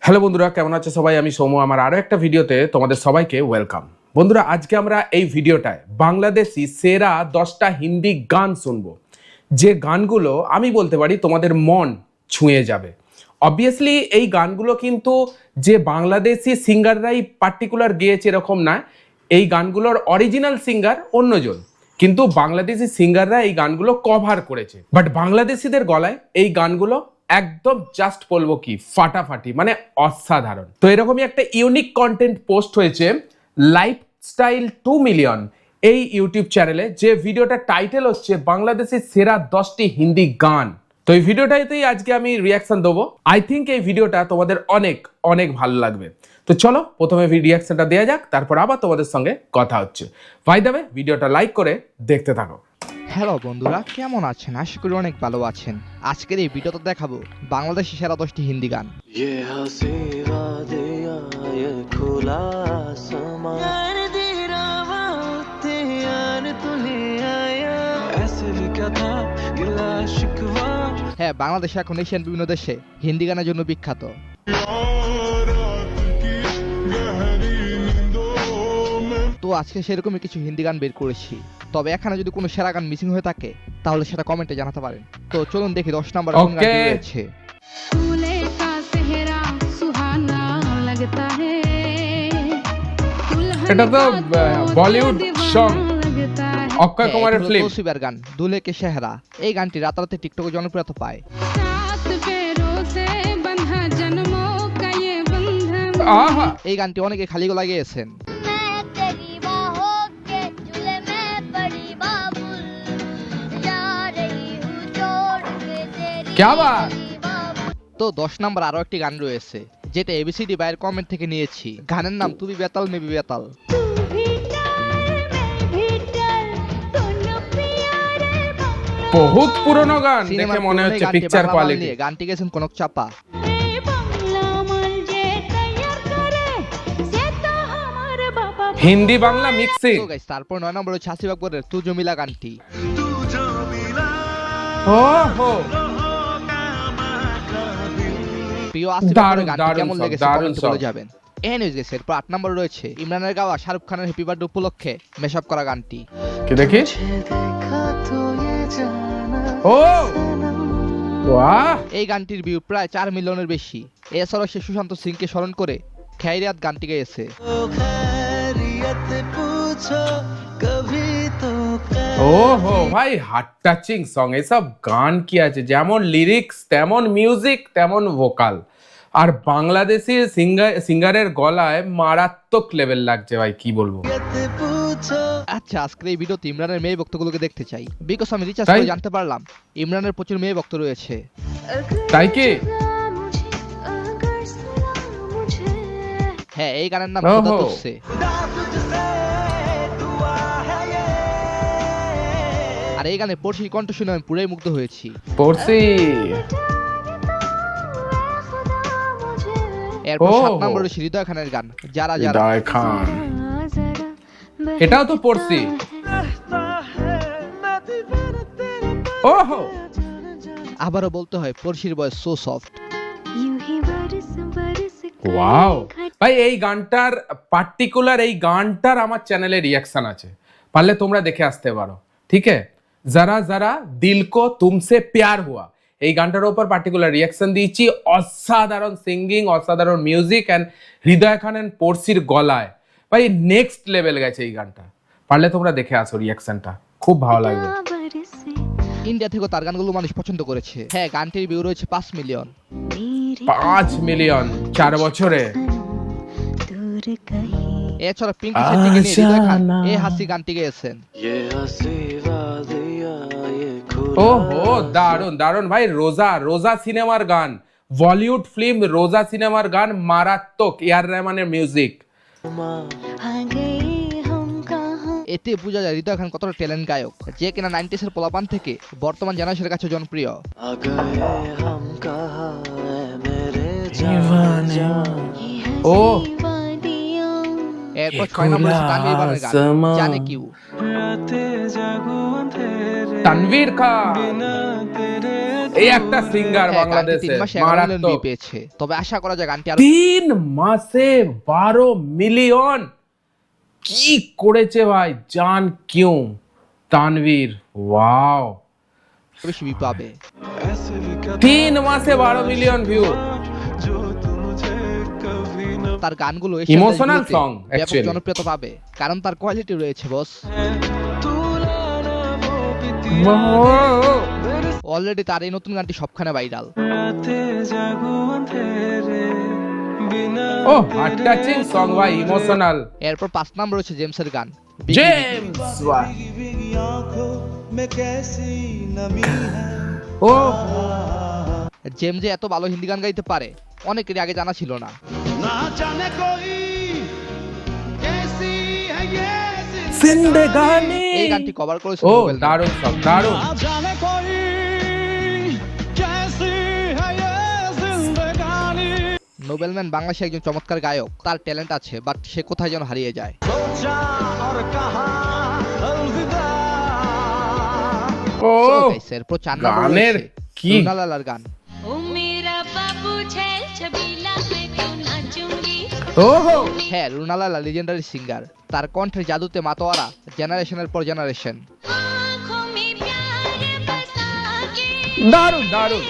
Hello বন্ধুরা, কেমন আছে সবাই? আমি সৌম্য। আমার আরো একটা ভিডিওতে তোমাদের সবাইকে ওয়েলকাম। বন্ধুরা, আজকে আমরা এই ভিডিওটায় বাংলাদেশি সেরা 10টা হিন্দি গান শুনবো, যে গানগুলো আমি বলতে পারি তোমাদের মন ছুঁয়ে যাবে। অবভিয়াসলি এই গানগুলো কিন্তু যে বাংলাদেশি সিঙ্গাররাই পার্টিকুলার গেয়েছে এরকম না, এই গানগুলোর অরিজিনাল সিঙ্গার অন্যজন, কিন্তু বাংলাদেশি সিঙ্গাররা এই গানগুলো কভার করেছে। বাট বাংলাদেশিদের গলায় এই গানগুলো একদম জাস্ট বলবো কি ফাটাফাটি, মানে অসাধারণ। তো এরকমই একটা ইউনিক কন্টেন্ট পোস্ট হয়েছে লাইফস্টাইল 2 মিলিয়ন এই ইউটিউব চ্যানেলে, যে ভিডিওটার টাইটেল হচ্ছে বাংলাদেশের সেরা 10টি হিন্দি গান। তো এই ভিডিওটাতেই আজকে আমি রিয়াকশন দেবো। আই থিঙ্ক এই ভিডিওটা তোমাদের অনেক অনেক ভালো লাগবে। তো চলো প্রথমে রিয়াকশনটা দেওয়া যাক, তারপর আবার তোমাদের সঙ্গে কথা হচ্ছে। ভাই দেবে ভিডিওটা লাইক করে দেখতে থাকো। হ্যালো বন্ধুরা, কেমন আছেন? আশা করি অনেক ভালো আছেন। আজকের এই ভিডিওতে দেখাবো বাংলাদেশের সেরা 10টি হিন্দি গান। হ্যাঁ, বাংলাদেশ এখন এশিয়ান বিভিন্ন দেশে হিন্দি গানের জন্য বিখ্যাত। তো আজকে সেরকমই কিছু হিন্দি গান বের করেছি, তবে এখানে যদি কোনো সেরা গান মিসিং হয়ে থাকে তাহলে সেটা কমেন্টে জানাতে পারেন। তো চলুন দেখি 10 নম্বরে কোন গানটি রয়েছে। এটা তো বলিউড সং, অক্ষয় কুমারের ফিল্ম। তৌসিফের গান দুলে কে চেহারা। এই গানটি রাতারাতি টিকটকে জনপ্রিয়তা পায়। এই গানটি অনেকে খালি গলায় গেয়েছেন। তো 10 নম্বর আরো একটি গান রয়েছে, যেটা এবিসিডি বাইয়ের কমেন্ট থেকে নিয়েছি। গানের নাম তুমি বেতাল মেবি বেতাল। বহুত পুরনো গান, দেখে মনে হচ্ছে পিকচার কোয়ালিটি। গানটি গেছেন কনক চাপা। হিন্দি বাংলা মিক্সিং। তো গাইস, তারপর 9 নম্বরে হচ্ছে আসিফ আকবরের তু জমিলা গানটি। ওহো, প্রিয় আসিফ আকবরের গানটি কেমন লেগেছে কমেন্টে বলে যাবেন। এনিওয়েজ গাইস, এরপর 8 নম্বরে রয়েছে ইমরানের গাওয়া শাহরুখ খানের হ্যাপি বার্থডে উপলক্ষে মেশআপ করা গানটি। কি দেখি? ও বাহ, এই গানটির ভিউ প্রায় 4 মিলিয়নের বেশি। এছাড়াও সে সুশান্ত সিংকে স্মরণ করে খেয়রিয়াত গানটি গেয়েছে। ওহো ভাই, হার্ট টাচিং সং। এসব গান কি আছে, যেমন লিরিক্স তেমন মিউজিক তেমন ভোকাল, আর বাংলাদেশি সিঙ্গারের গলায় মারাত্মক লেভেল লাগছে ভাই, কি বলবো। আচ্ছা, আজকের এই ভিডিওতে ইমরানের মেয়ে ভক্তগুলোকে দেখতে চাই, বিকজ আমি রিচার্জ করে জানতে পারলাম ইমরানের প্রচুর মেয়ে ভক্ত রয়েছে। তাই কি? হ্যাঁ, এই গানের নাম খুদা তুজসে। আর এই গানে পড়শির কণ্ঠ শুনে আমি পুরাই মুগ্ধ হয়েছি। পড়শি। এরপর 7 নম্বরে হৃদয় খানের গান যারা যারা। হৃদয় খান, এটাও তো পড়শি। ওহো, আবারও বলতে হয় পড়শির ভয়েস সো সফট। ওয়াও ভাই, এই গানটার পার্টিকুলার এই গানটার আমার চ্যানেলে রিয়াকশন আছে, পারলে তোমরা দেখে আসতে পারো। ঠিক আছে, যারা যারা দিল কো তুমসে প্যার হুয়া, এই গানটার উপর পার্টিকুলার রিয়াকশন দিয়েছি। অসাধারণ সিঙ্গিং, অসাধারণ music, and Hridoy Khan and পড়শির গলায় ভাই নেক্সট লেভেল গেছে এই গানটা। পারলে তোমরা দেখে আসো রিয়াকশনটা, খুব ভালো লাগবে। ইন্ডিয়া থেকে তার গানগুলো মানুষ পছন্দ করেছে। হ্যাঁ, গানটির ভিউ রয়েছে 5 মিলিয়ন। 5 মিলিয়ন 4 বছরে। এছাড়া পিঙ্কি শেট্টিকে নিয়ে হৃদয় খান এই হাসি গানটি গেয়েছেন। ওহো, দারুন দারুন ভাই। রোজা, রোজা সিনেমার গান, বলিউড ফিল্ম রোজা সিনেমার গান মারাত্মক। এআর রহমানের মিউজিক। এতে বোঝা যায় হৃদয় খান কতটা ট্যালেন্ট গায়ক, যে কিনা 90s এর পোলাপান থেকে বর্তমান জেনারেশনের কাছে জনপ্রিয়। ও এরপর 6 নম্বরে তানভীর ইরফানের গান জানে কিউ। তানভীর খান, এই একটা সিঙ্গার হ্যাঁ, গানটি 3 বাংলাদেশে মাসে 11 মিলিয়ন ভিউ মারাত্মক। পেয়েছে। তবে আশা করা যায় গানটি আরো 3 মাসে 12 মিলিয়ন, কি করেছে ভাই জান কিউ তানভীর, ওয়াও। বেশি ভিউ পাবে। 3 মাসে 12 মিলিয়ন ভিউ। তার গানগুলো Emotional song, ব্যাপক actually. জনপ্রিয়তা পাবে কারণ তার কোয়ালিটি রয়েছে বস। অলরেডি তার এই নতুন গানটি সবখানে ভাইরাল। ও হার্ট টাচিং সং ভাই, ইমোশনাল। এরপর 5 নম্বর রয়েছে জেমসের গান বিগি বিগি। জেমস ভাই, ও জেমস যে এত ভালো হিন্দি গান গাইতে পারে অনেকেরই আগে জানা ছিল না। জিন্দেগানি, এই গানটি কভার করেছে ও নোবেল। দারুণ সং, দারুণ। নোবেলম্যান বাংলাদেশে একজন চমৎকার গায়ক, তার ট্যালেন্ট আছে বাট সে কোথায় যেন হারিয়ে যায়। ও So guys, এরপর 4 নম্বর গানের রয়েছে কি রুনা লালার গান। ओ मेरा बाबू छैल छबीला मैं क्यों नाचूंगी। ওহো, হ্যাঁ, রুনা লালা লিজেন্ডারি সিঙ্গার, তার কণ্ঠের জাদুতে মাতোয়ারা জেনারেশনের পর জেনারেশন। आँखों में प्यार बसा के দারুণ দারুণ।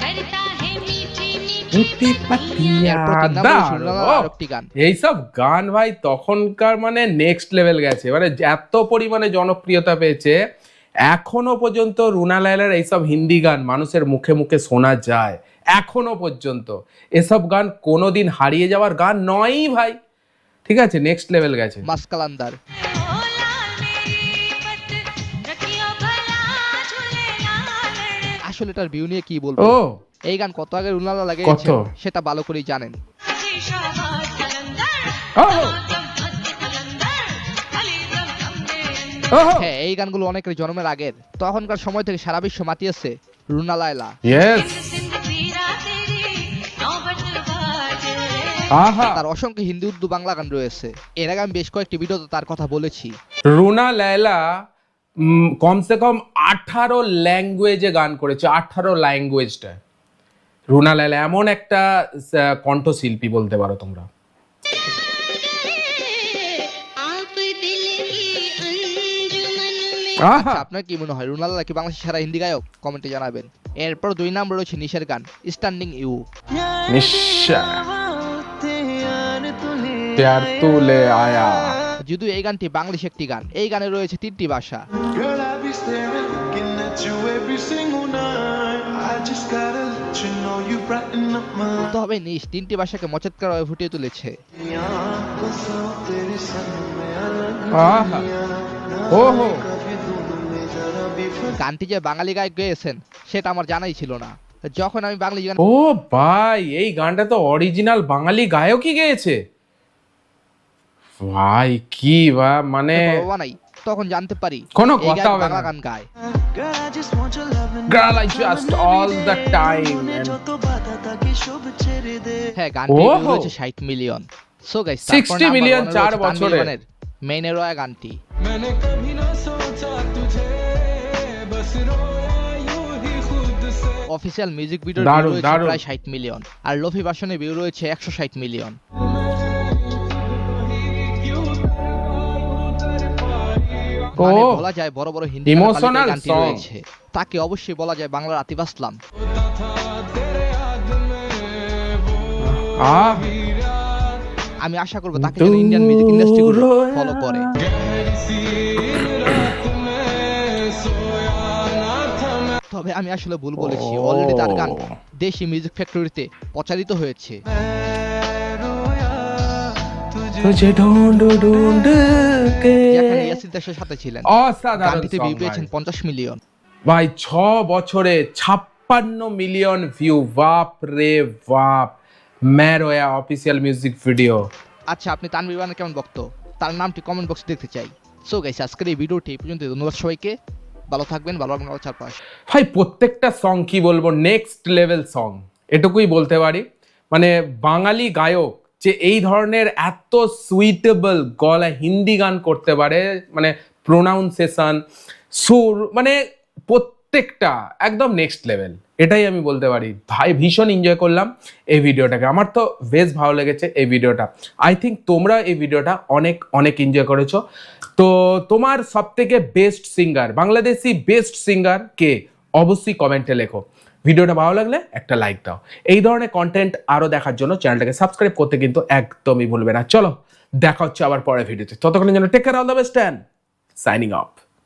करता है मीठी मीठी মিঠি পাতিয়া, এরপর 3 নম্বর রয়েছে রুনা লালার দারুণ। আরেকটি গান। এইসব গান ভাই তখনকার মানে নেক্সট লেভেল গেছে, মানে এত পরিমাণে জনপ্রিয়তা পেয়েছে। এখনো পর্যন্ত রুনা লায়লার এইসব হিন্দি গান মানুষের মুখে মুখে শোনা যায় এখনো পর্যন্ত। এসব গান কোনোদিন হারিয়ে যাওয়ার গান নয়ই ভাই, ঠিক আছে, নেক্সট লেভেল গেছে। মাসকালান্দার। ओ लाल मेरी पत रखियो भला झूले लाल। আসলে এটার ভিউ নিয়ে কি বলবো, ও এই গান কত আগে রুনা লালা গেয়েছেন সেটা ভালো করেই জানেন। शाबाश कलंदर ওহো, जब मस्त कलंदर अली दम दम दे ওহো, হ্যাঁ, এই গানগুলো অনেকের জন্মের আগের, তখনকার সময় থেকে সারা বিশ্ব মাতিয়েছে রুনা লায়লা। ইয়েস, सिंध पीरा तेरी नौबत बाजे। আহা। তার অসংখ্য হিন্দি উর্দু বাংলা গান রয়েছে। এর আগে আমি বেশ কয়েকটি ভিডিওতে তার কথা বলেছি। রুনা লায়লা কমসে কম 18 ল্যাঙ্গুয়েজে গান করেছে, 18 ল্যাঙ্গুয়েজটা। রুনা লায়লা এমন একটা কণ্ঠশিল্পী বলতে পারো তোমরা। आप दिल की अंजुमन में। আহা, আচ্ছা, আপনার কি মনে হয় রুনা লালা কি বাংলাদেশের সেরা হিন্দি গায়ক? কমেন্টে জানাবেন। এরপর 2 নম্বর রয়েছে নিশের গান স্ট্যান্ডিং ইউ। নিশ্চয় প্যার তুলে আয়া। যদিও এই গানটি বাংলাদেশ একটি গান, এই গানে রয়েছে 3টি ভাষা। Girl, I be staring, looking at you every single night. I just gotta let you know you brighten up my তবে নিশ 3টি ভাষাকে মচৎকারভাবে ফুটিয়ে তুলেছে। आँखों से तेरे संग में अलग আহা, ওহো, कभी दोनों में जरा भी फर्क গানটি যে বাঙালি গায়ক গেয়েছেন সেটা আমার জানাই ছিল না। যখন আমি বাঙালি গান ও ভাই, এই গানটা তো অরিজিনাল বাঙালি গায়কই গেয়েছে ভাই, কি বা মানে বানাই তখন জানতে পারি কোনো এই কথা গায়ক হবে বাংলা না। গান গায়। Girl, I just want your love and Girl, I just all the time जो तो बात था कि शुभ छेड़े दे হ্যাঁ, গানটির ভিউ ওহো। রয়েছে 60 মিলিয়ন। সো গাইস, 60 মিলিয়ন 4 বছরে। মেইনে রয়া গানটি। मैंने कभी ना सोचा तुझे बस रोया यूं ही खुद से। অফিশিয়াল মিউজিক ভিডিওর দারুণ, ভিউ রয়েছে দারুণ। প্রায় 60 মিলিয়ন আর লোফি ভার্সনের ভিউ রয়েছে 160 মিলিয়ন। ও মানে বলা যায় বড় বড় হিন্দি গানের Emotional তালিকায় গানটি song। রয়েছে। তাকে অবশ্যই বলা যায় বাংলার আতিফ আসলাম। আহ, আমি আশা করব তাকে যেন ইন্ডিয়ান মিউজিক ইন্ডাস্ট্রি ফলো করে। তবে আমি আসলে ভুল বলেছি, অলরেডি তার গান দেশি মিউজিক ফ্যাক্টরিতে প্রচারিত হয়েছে। তুঝে ঢूंढ ঢूंढ কে, যেখানে ইয়াসির দাসের সাথে ছিলেন। অসাধারণ গানটিতে song ভিউ ভাই। পেয়েছেন 50 মিলিয়ন। ভাই 6 বছরে 56 মিলিয়ন ভিউ, বাপ রে বাপ। ম্যারোয়া অফিসিয়াল মিউজিক ভিডিও। আচ্ছা, আপনি তানভীর বানের কেমন ভক্ত? তার নামটি কমেন্ট বক্সে দেখতে চাই। সো গাইস, আজকের এই ভিডিওটি এই পর্যন্ত। ধন্যবাদ সবাইকে, ভালো থাকবেন, ভালো থাকবেন আমার চারপাশ। ভাই প্রত্যেকটা সং কি বলবো, নেক্সট লেভেল সং, এটুকুই বলতে পারি। মানে বাঙালি গায়ক যে এই ধরনের এত সুইটেবল গলা হিন্দি গান করতে পারে, মানে প্রোনাউন্সিয়েশন, সুর, মানে প্রত্যেকটা একদম নেক্সট লেভেল, এটাই আমি বলতে পারি। ভাই ভীষণ এনজয় করলাম এই ভিডিওটাকে, আমার তো বেশ ভালো লেগেছে এই ভিডিওটা। আই থিঙ্ক তোমরা এই ভিডিওটা অনেক অনেক এনজয় করেছো। তো তোমার সব থেকে best singer, Bangladeshi best singer কে, অবশ্যই কমেন্টে লেখো। ভিডিওটা ভালো লাগলে একটা লাইক দাও। এই ধরনের কন্টেন্ট আরো দেখার জন্য চ্যানেলটাকে সাবস্ক্রাইব করতে কিন্তু একদমই ভুলবে না। চলো দেখা হচ্ছে আবার পরের ভিডিওতে, ততক্ষণের জন্য take care, all the best, signing of.